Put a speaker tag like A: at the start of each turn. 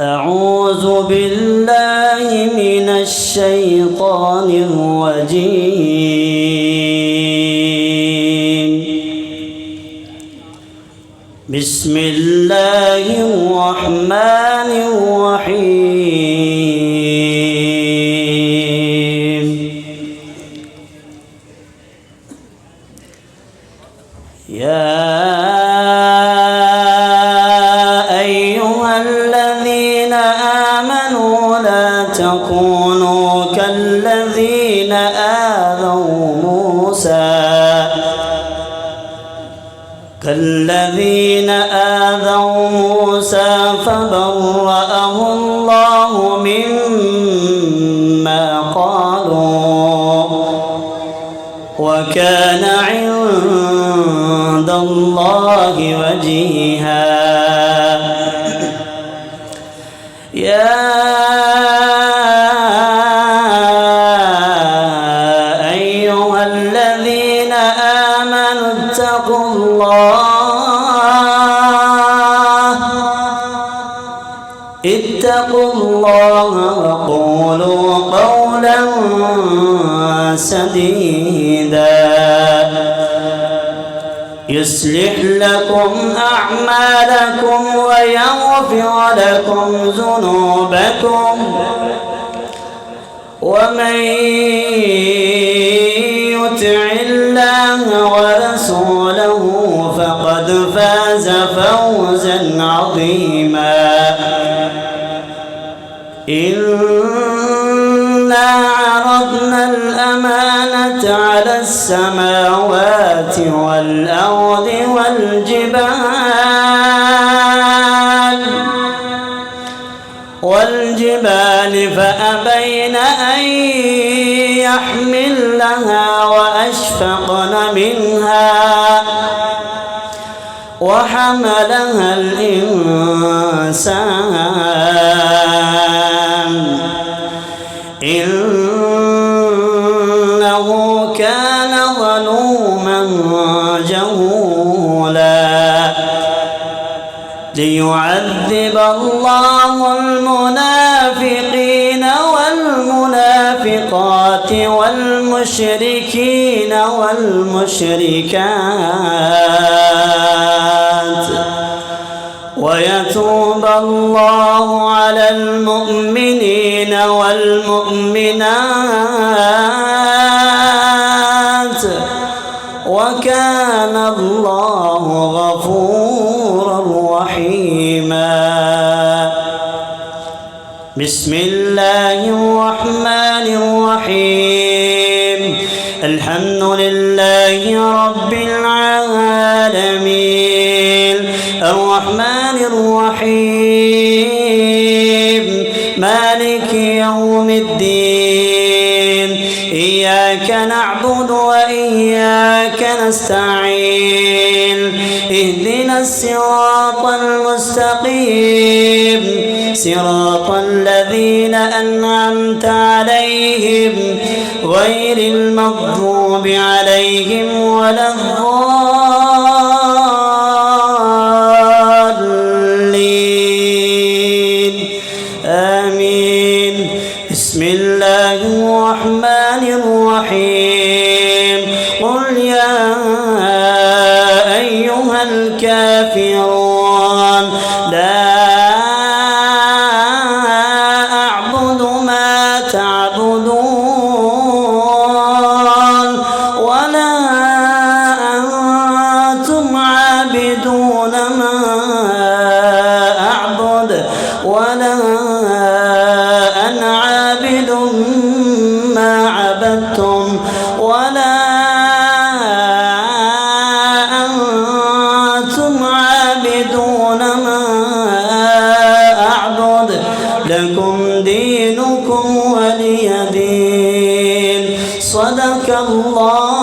A: أعوذ بالله من الشيطان الرجيم. بسم الله الرحمن الرحيم. يا تكونوا كالذين آذوا موسى فبرأه الله مما قالوا وكان عند الله وجيها. يا أيها الذين آمنوا اتقوا الله وقولوا قولا سديدا يصلح لكم أعمالكم ويغفر لكم ذنوبكم ومن يطع الله ورسوله فقد فاز فوزا عظيما. إنا عرضنا الأمانة على السماوات والأرض والجبال فأبين أن يحملنها وأشفقن منها وحملها الإنسان إنه كان ظلوما جهولا. ليعذب الله المنافقين والمنافقات والمشركين والمشركات ويتوب الله على المؤمنين والمؤمنات وكان الله غفورا رحيما. بسم الله الرحمن الرحيم. الحمد لله رب العالمين الرحمن الرحيم مالك يوم الدين. إياك نعبد وإياك نستعين. اهدنا الصراط المستقيم صراط الذين أنعمت عليهم غير المغضوب عليهم ولا الضالين. آمين. بسم الله الرحمن الرحيم. قل يا أيها الكافرون لا أعبد ما تعبدون ولا أنتم عابدون ما أعبد ولا أنا عابد ما عبدتم ولا أنتم عابدون ما أعبد لكم دينكم ولي دين. صدق الله